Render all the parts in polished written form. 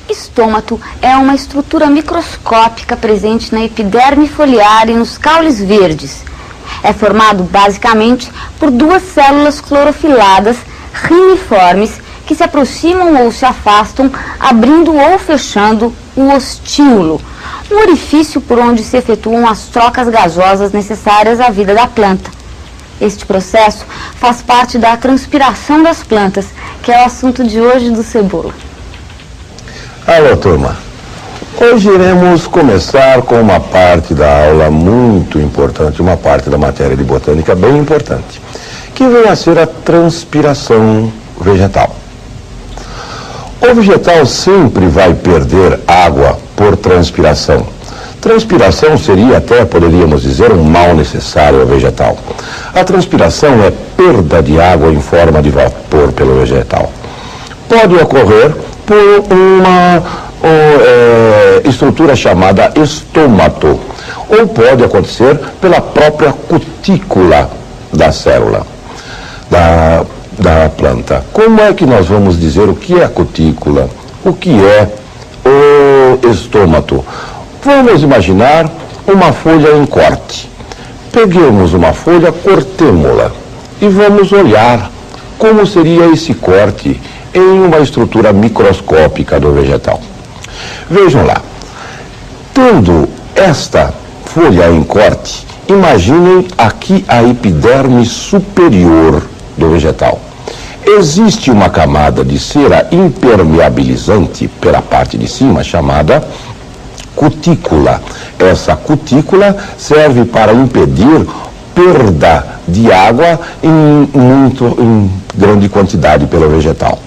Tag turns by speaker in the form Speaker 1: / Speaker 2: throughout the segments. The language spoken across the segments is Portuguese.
Speaker 1: Estômato é uma estrutura microscópica presente na epiderme foliar e nos caules verdes. É formado basicamente por duas células clorofiladas riniformes que se aproximam ou se afastam, abrindo ou fechando o ostíolo, um orifício por onde se efetuam as trocas gasosas necessárias à vida da planta. Este processo faz parte da transpiração das plantas, que é o assunto de hoje do Cebola.
Speaker 2: Alô, turma. Hoje iremos começar com uma parte da aula muito importante, uma parte da matéria de botânica bem importante, que vem a ser a transpiração vegetal. O vegetal sempre vai perder água por transpiração. Transpiração seria até, poderíamos dizer, um mal necessário ao vegetal. A transpiração é perda de água em forma de vapor pelo vegetal. Pode ocorrer por uma estrutura chamada estômato, ou pode acontecer pela própria cutícula da célula da planta. Como é que nós vamos dizer o que é a cutícula? O que é o estômato? Vamos imaginar uma folha em corte. Peguemos uma folha, cortemo-la e vamos olhar como seria esse corte em uma estrutura microscópica do vegetal. Vejam lá, tendo esta folha em corte, imaginem aqui a epiderme superior do vegetal. Existe uma camada de cera impermeabilizante pela parte de cima, chamada cutícula. Essa cutícula serve para impedir perda de água em grande quantidade pelo vegetal.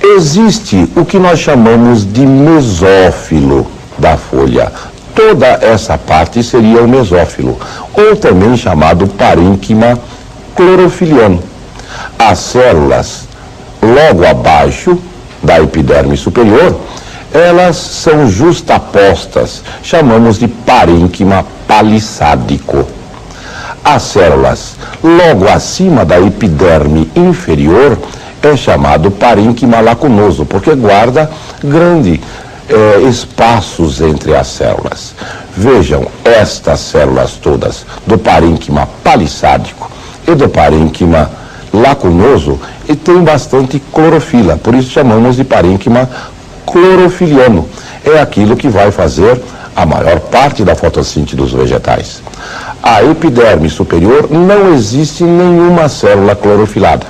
Speaker 2: Existe o que nós chamamos de mesófilo da folha. Toda essa parte seria o mesófilo, ou também chamado parênquima clorofiliano. As células logo abaixo da epiderme superior, elas são justapostas, chamamos de parênquima palissádico. As células logo acima da epiderme inferior é chamado parênquima lacunoso, porque guarda grandes espaços entre as células. Vejam, estas células todas do parênquima palissádico e do parênquima lacunoso e tem bastante clorofila, por isso chamamos de parênquima clorofiliano. É aquilo que vai fazer a maior parte da fotossíntese dos vegetais. A epiderme superior não existe nenhuma célula clorofilada.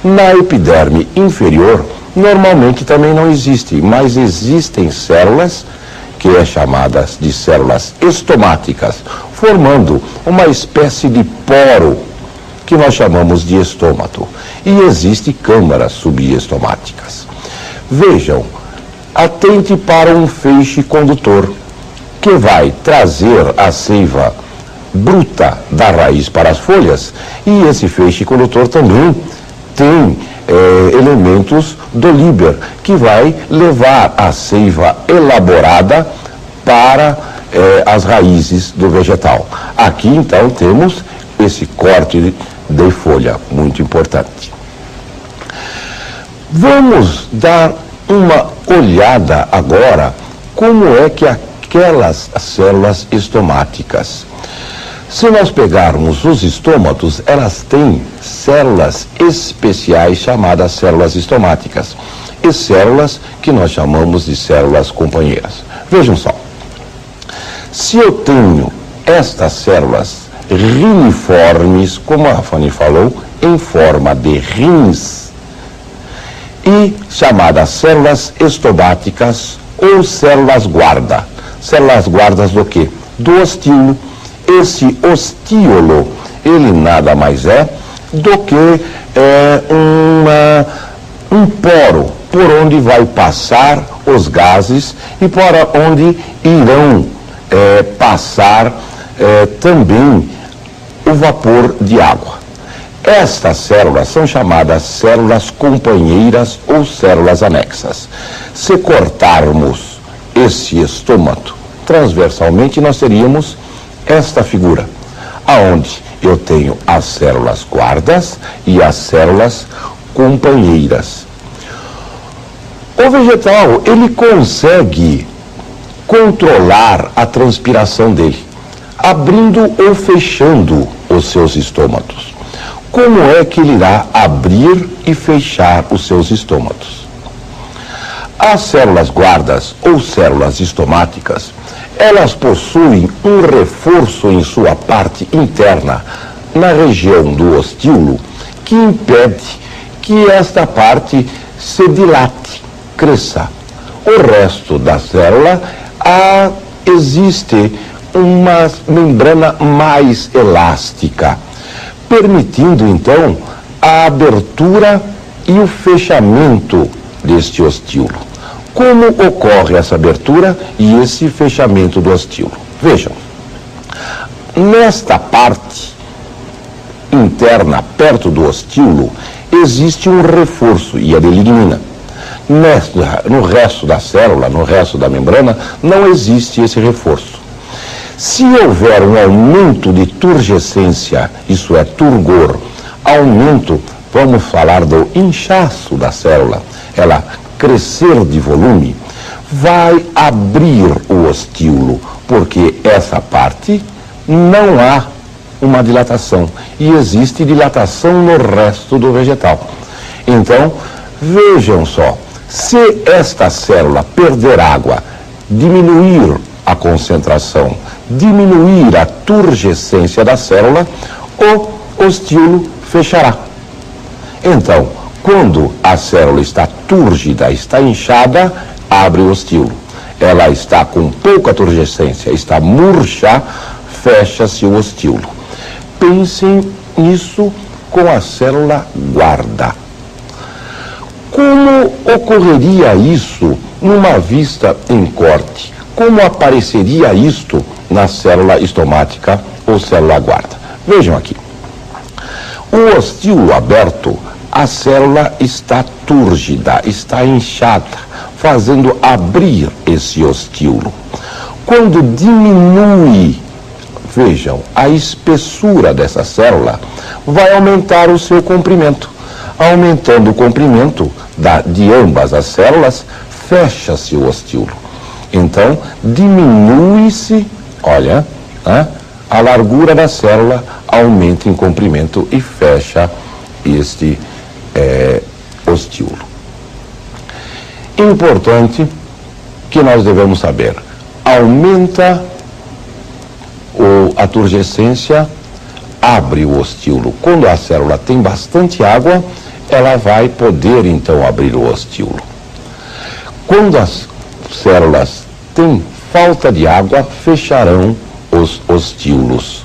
Speaker 2: Na epiderme inferior, normalmente também não existe, mas existem células que é chamadas de células estomáticas, formando uma espécie de poro que nós chamamos de estômato. E existem câmaras subestomáticas. Vejam, atente para um feixe condutor que vai trazer a seiva bruta da raiz para as folhas, e esse feixe condutor também tem elementos do líber, que vai levar a seiva elaborada para as raízes do vegetal. Aqui então temos esse corte de folha, muito importante. Vamos dar uma olhada agora como é que aquelas células estomáticas. Se nós pegarmos os estômatos, elas têm células especiais chamadas células estomáticas e células que nós chamamos de células companheiras. Vejam só, se eu tenho estas células riniformes, como a Fanny falou, em forma de rins, e chamadas células estomáticas ou células guarda. Células guardas do quê? Do ostíolo. Esse ostíolo, ele nada mais é do que um poro por onde vai passar os gases e por onde irão passar também o vapor de água. Estas células são chamadas células companheiras ou células anexas. Se cortarmos esse estômato transversalmente, nós teríamos esta figura, aonde eu tenho as células guardas e as células companheiras. O vegetal, ele consegue controlar a transpiração dele, abrindo ou fechando os seus estômatos. Como é que ele irá abrir e fechar os seus estômatos? As células guardas ou células estomáticas, elas possuem um reforço em sua parte interna, na região do ostíolo, que impede que esta parte se dilate, cresça. O resto da célula existe uma membrana mais elástica, permitindo então a abertura e o fechamento deste ostíolo. Como ocorre essa abertura e esse fechamento do ostíolo? Vejam, nesta parte interna, perto do ostíolo, existe um reforço e a de lignina. No resto da célula, no resto da membrana, não existe esse reforço. Se houver um aumento de turgescência, isso é, turgor, aumento, vamos falar do inchaço da célula, ela crescer de volume, vai abrir o ostíolo, porque essa parte não há uma dilatação e existe dilatação no resto do vegetal. Então, vejam só, se esta célula perder água, diminuir a concentração, diminuir a turgescência da célula, o ostíolo fechará. Então, quando a célula está túrgida, está inchada, abre o ostíolo. Ela está com pouca turgescência, está murcha, fecha-se o ostíolo. Pensem nisso com a célula guarda. Como ocorreria isso numa vista em corte? Como apareceria isto na célula estomática ou célula guarda? Vejam aqui. O ostíolo aberto, a célula está túrgida, está inchada, fazendo abrir esse ostíolo. Quando diminui, vejam, a espessura dessa célula, vai aumentar o seu comprimento. Aumentando o comprimento de ambas as células, fecha-se o ostíolo. Então, diminui-se, olha, a largura da célula aumenta em comprimento e fecha este ostíolo. Importante que nós devemos saber, aumenta a turgescência, abre o ostíolo. Quando a célula tem bastante água, ela vai poder então abrir o ostíolo. Quando as células têm falta de água, fecharão os ostíolos.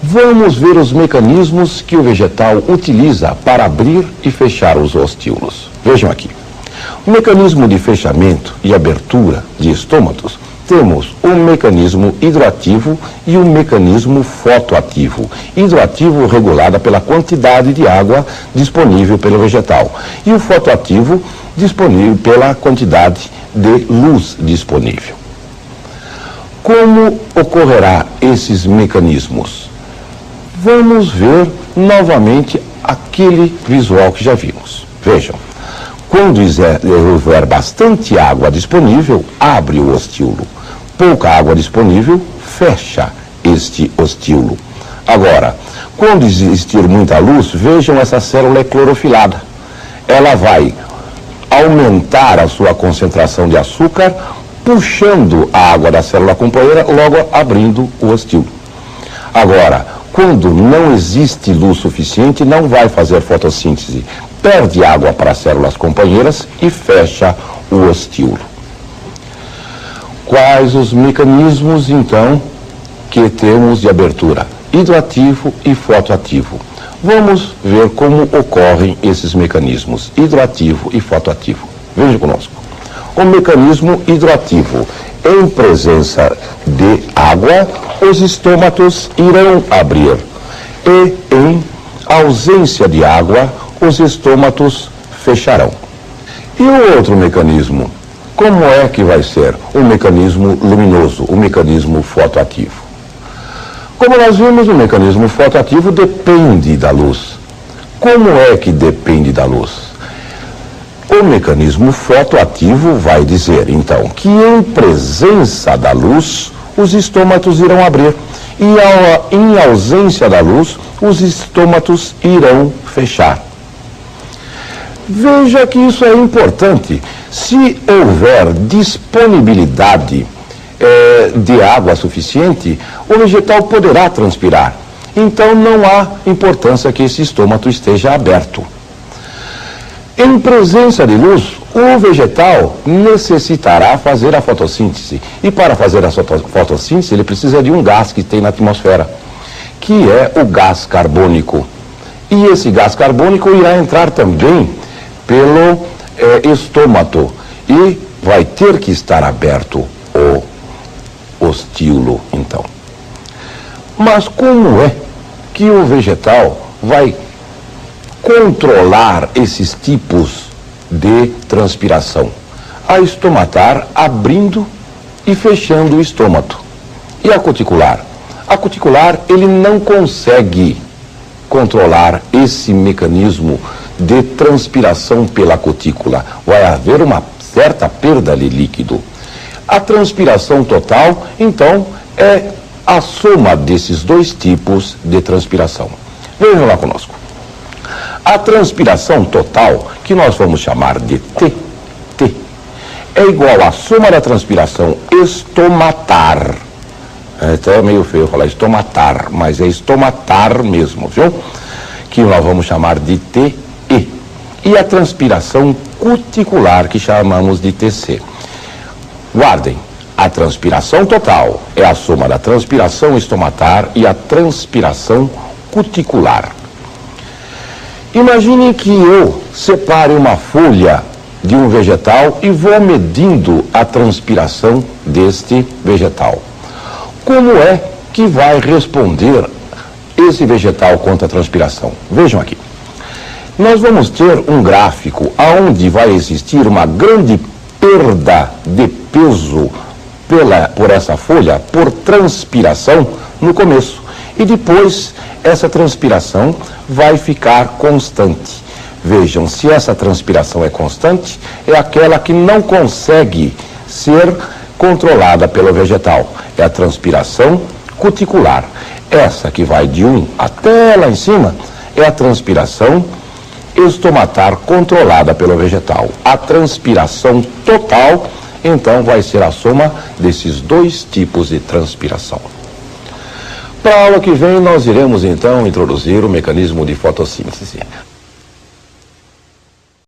Speaker 2: Vamos ver os mecanismos que o vegetal utiliza para abrir e fechar os ostíolos. Vejam aqui. O mecanismo de fechamento e abertura de estômatos, temos um mecanismo hidroativo e um mecanismo fotoativo. Hidroativo regulado pela quantidade de água disponível pelo vegetal e o fotoativo disponível pela quantidade de luz disponível. Como ocorrerá esses mecanismos? Vamos ver novamente aquele visual que já vimos. Vejam, quando houver bastante água disponível, abre o ostíolo. Pouca água disponível, fecha este ostíolo. Agora, quando existir muita luz, vejam, essa célula é clorofilada. Ela vai aumentar a sua concentração de açúcar, puxando a água da célula companheira, logo abrindo o ostíolo. Agora, quando não existe luz suficiente, não vai fazer fotossíntese. Perde água para as células companheiras e fecha o ostíolo. Quais os mecanismos, então, que temos de abertura? Hidroativo e fotoativo. Vamos ver como ocorrem esses mecanismos, hidroativo e fotoativo. Veja conosco. O mecanismo hidroativo. Em presença de água, os estômatos irão abrir. E em ausência de água, os estômatos fecharão. E o outro mecanismo? Como é que vai ser? O mecanismo luminoso, o mecanismo fotoativo. Como nós vimos, o mecanismo fotoativo depende da luz. Como é que depende da luz? O mecanismo fotoativo vai dizer, então, que em presença da luz, os estômatos irão abrir e em ausência da luz, os estômatos irão fechar. Veja que isso é importante. Se houver disponibilidade de água suficiente, o vegetal poderá transpirar. Então não há importância que esse estômato esteja aberto. Em presença de luz, o vegetal necessitará fazer a fotossíntese. E para fazer a fotossíntese, ele precisa de um gás que tem na atmosfera, que é o gás carbônico. E esse gás carbônico irá entrar também pelo estômato e vai ter que estar aberto o ostíolo, então. Mas como é que o vegetal vai controlar esses tipos de transpiração? A estomatar abrindo e fechando o estômato. E a cuticular? A cuticular, ele não consegue controlar esse mecanismo de transpiração pela cutícula. Vai haver uma certa perda de líquido. A transpiração total, então, é a soma desses dois tipos de transpiração. Vejam lá conosco. A transpiração total, que nós vamos chamar de T, é igual à soma da transpiração estomatar. É até meio feio falar estomatar, mas é estomatar mesmo, viu? Que nós vamos chamar de TE. E a transpiração cuticular, que chamamos de TC. Guardem, a transpiração total é a soma da transpiração estomatar e a transpiração cuticular. Imagine que eu separe uma folha de um vegetal e vou medindo a transpiração deste vegetal. Como é que vai responder esse vegetal contra a transpiração? Vejam aqui. Nós vamos ter um gráfico onde vai existir uma grande perda de peso por essa folha, por transpiração no começo. E depois essa transpiração vai ficar constante. Vejam, se essa transpiração é constante, é aquela que não consegue ser controlada pelo vegetal. É a transpiração cuticular. Essa que vai de 1 até lá em cima é a transpiração estomatar controlada pelo vegetal. A transpiração total, então, vai ser a soma desses dois tipos de transpiração. Para a aula que vem, nós iremos, então, introduzir o mecanismo de fotossíntese.